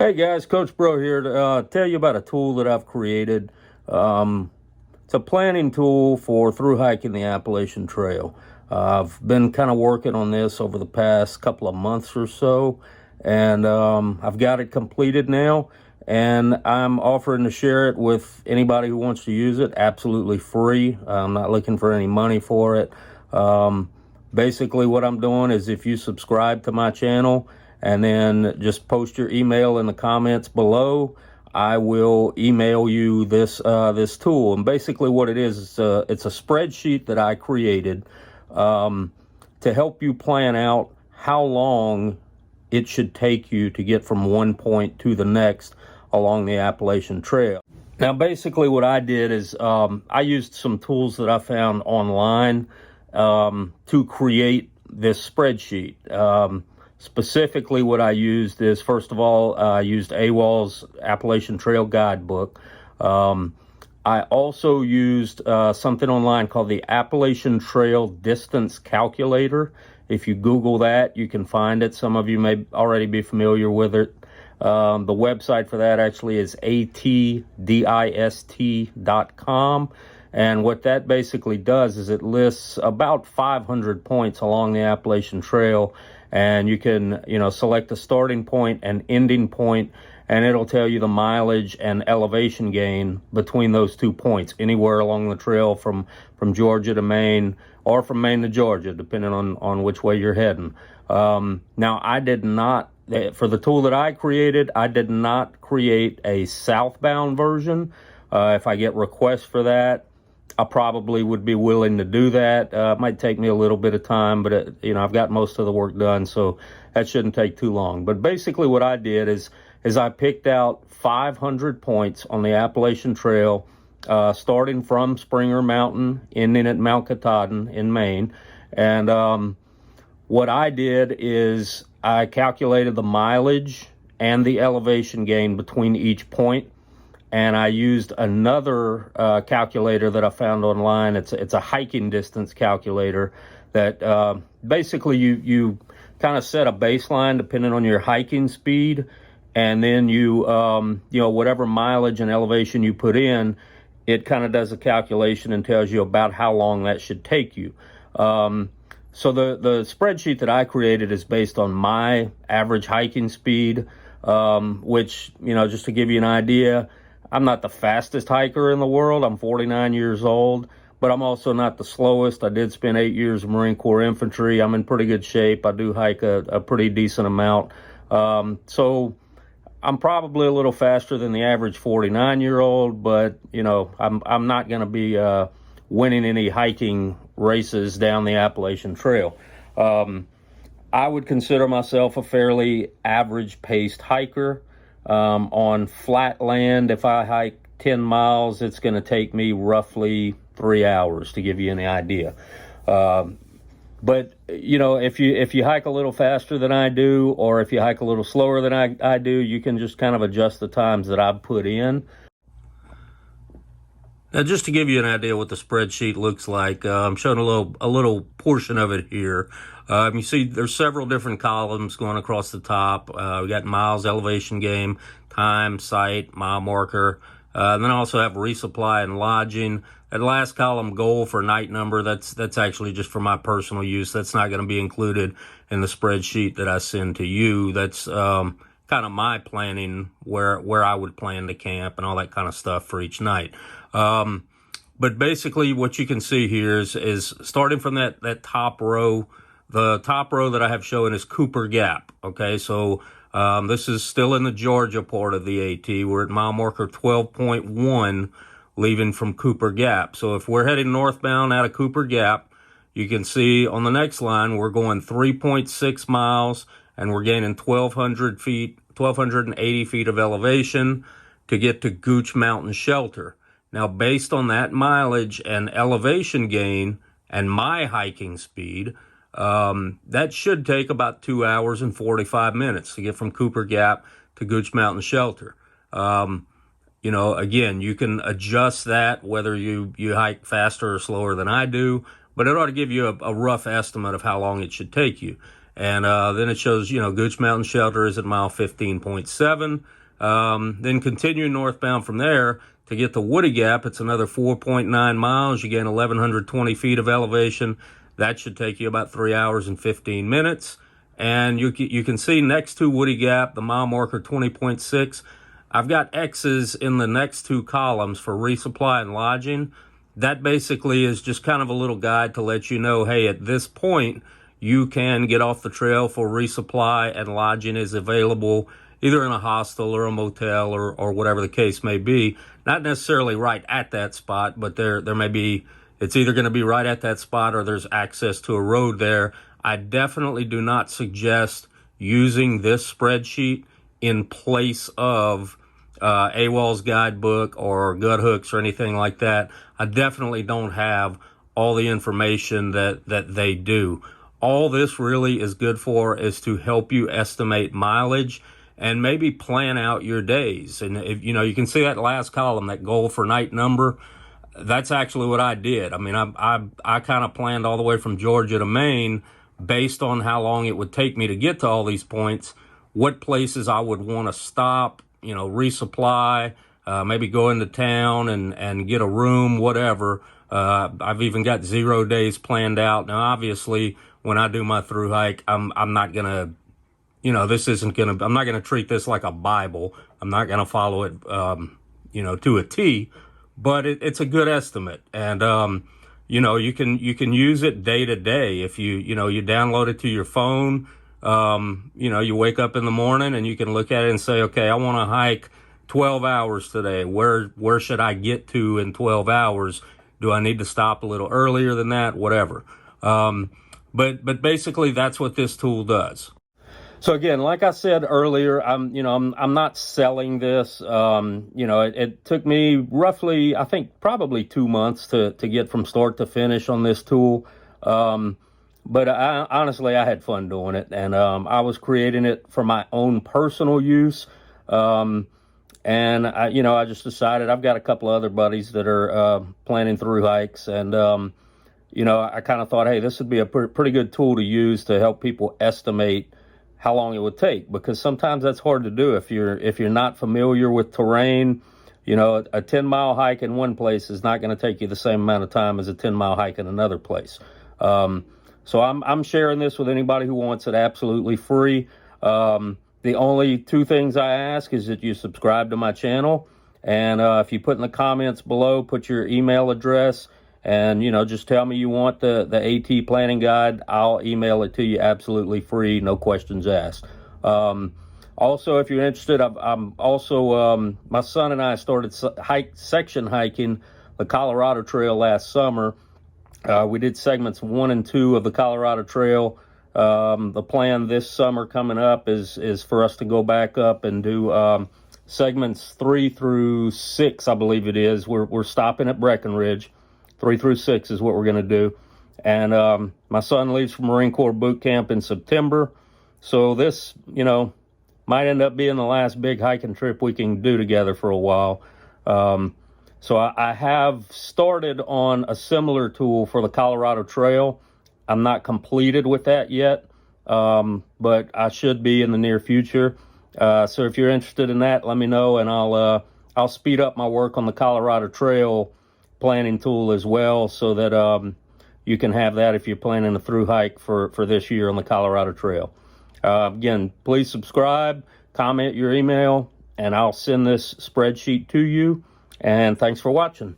Hey guys, Coach Bro here to tell you about a tool that I've created. It's a planning tool for through hiking the Appalachian Trail. I've been kind of working on this over the past couple of months or so, and I've got it completed now, and I'm offering to share it with anybody who wants to use it absolutely free. I'm not looking for any money for it. Basically, what I'm doing is if you subscribe to my channel, and then just post your email in the comments below, I will email you this this tool. And basically what it is, it's a spreadsheet that I created to help you plan out how long it should take you to get from one point to the next along the Appalachian Trail. Now, basically what I did is I used some tools that I found online to create this spreadsheet. Specifically, what I used is, first of all, I used AWOL's Appalachian Trail Guidebook. I also used something online called the Appalachian Trail Distance Calculator. If you Google that, you can find it. Some of you may already be familiar with it. The website for that actually is atdist.com. And what that basically does is it lists about 500 points along the Appalachian Trail, and you can, select a starting point and ending point, and it'll tell you the mileage and elevation gain between those 2 points, anywhere along the trail from Georgia to Maine, or from Maine to Georgia, depending on which way you're heading. Now, I did not, for the tool that I created, I did not create a southbound version. If I get requests for that, I probably would be willing to do that. It might take me a little bit of time, but I've got most of the work done, so that shouldn't take too long. But basically what I did is I picked out 500 points on the Appalachian Trail, starting from Springer Mountain, ending at Mount Katahdin in Maine. And what I did is I calculated the mileage and the elevation gain between each point. And I used another calculator that I found online. It's a hiking distance calculator that basically you kind of set a baseline depending on your hiking speed, and then you whatever mileage and elevation you put in, it kind of does a calculation and tells you about how long that should take you. So the spreadsheet that I created is based on my average hiking speed, which just to give you an idea. I'm not the fastest hiker in the world. I'm 49 years old, but I'm also not the slowest. I did spend 8 years in Marine Corps infantry. I'm in pretty good shape. I do hike a pretty decent amount. So I'm probably a little faster than the average 49-year-old, but I'm not going to be winning any hiking races down the Appalachian Trail. I would consider myself a fairly average paced hiker. On flat land, if I hike 10 miles, it's going to take me roughly 3 hours, to give you any idea. But if you hike a little faster than I do, or if you hike a little slower than I do, you can just kind of adjust the times that I've put in. Now, just to give you an idea what the spreadsheet looks like, I'm showing a little portion of it here. You see there's several different columns going across the top. We got miles, elevation gain, time, site, mile marker. And then I also have resupply and lodging. That last column, goal for night number, that's actually just for my personal use. That's not going to be included in the spreadsheet that I send to you. That's kind of my planning, where I would plan to camp and all that kind of stuff for each night. But basically what you can see here is starting from that top row. The top row that I have showing is Cooper Gap. Okay, so this is still in the Georgia part of the AT. We're at mile marker 12.1, leaving from Cooper Gap. So if we're heading northbound out of Cooper Gap, you can see on the next line we're going 3.6 miles, and we're gaining 1,280 feet of elevation to get to Gooch Mountain Shelter. Now, based on that mileage and elevation gain and my hiking speed, that should take about 2 hours and 45 minutes to get from Cooper Gap to Gooch Mountain Shelter. Again, you can adjust that whether you hike faster or slower than I do, but it ought to give you a rough estimate of how long it should take you. And then it shows, Gooch Mountain Shelter is at mile 15.7. Then continuing northbound from there to get to Woody Gap, it's another 4.9 miles. You gain 1,120 feet of elevation. That should take you about 3 hours and 15 minutes. And you can see next to Woody Gap, the mile marker 20.6. I've got X's in the next two columns for resupply and lodging. That basically is just kind of a little guide to let you know, hey, at this point, you can get off the trail for resupply and lodging is available either in a hostel or a motel or whatever the case may be. Not necessarily right at that spot, but there may be, it's either going to be right at that spot or there's access to a road there. I definitely do not suggest using this spreadsheet in place of AWOL's guidebook or gut hooks or anything like that. I definitely don't have all the information that they do. All this really is good for is to help you estimate mileage and maybe plan out your days. And if you can see that last column, that goal for night number, that's actually what I did. I mean, I kind of planned all the way from Georgia to Maine based on how long it would take me to get to all these points, what places I would want to stop, resupply, maybe go into town and get a room, whatever. I've even got 0 days planned out. Now, obviously, when I do my through hike, I'm not gonna, I'm not gonna treat this like a Bible. I'm not gonna follow it, to a T, but it's a good estimate. And, you can use it day to day. If you download it to your phone, you wake up in the morning and you can look at it and say, okay, I want to hike 12 hours today. Where should I get to in 12 hours? Do I need to stop a little earlier than that? Whatever. But basically that's what this tool does. So again, like I said earlier, I'm not selling this. It took me roughly, I think probably 2 months to get from start to finish on this tool. But honestly, I had fun doing it, and I was creating it for my own personal use. And I just decided I've got a couple of other buddies that are planning through hikes, and I kind of thought, hey, this would be a pretty good tool to use to help people estimate how long it would take, because sometimes that's hard to do if you're not familiar with terrain. A 10-mile hike in one place is not going to take you the same amount of time as a 10-mile hike in another place. So I'm sharing this with anybody who wants it absolutely free. The only two things I ask is that you subscribe to my channel, and if you put in the comments below, put your email address, and just tell me you want the AT planning guide. I'll email it to you absolutely free, no questions asked. Also, if you're interested, I'm also my son and I started section hiking the Colorado Trail last summer. We did segments 1 and 2 of the Colorado Trail. The plan this summer coming up is for us to go back up and do segments 3 through 6, I believe it is. We're stopping at Breckenridge. 3 through 6 is what we're going to do. And my son leaves for Marine Corps boot camp in September. So this, might end up being the last big hiking trip we can do together for a while. So I have started on a similar tool for the Colorado Trail. I'm not completed with that yet, but I should be in the near future. So if you're interested in that, let me know, and I'll speed up my work on the Colorado Trail planning tool as well, so that you can have that if you're planning a through hike for this year on the Colorado Trail. Again, please subscribe, comment your email, and I'll send this spreadsheet to you. And thanks for watching.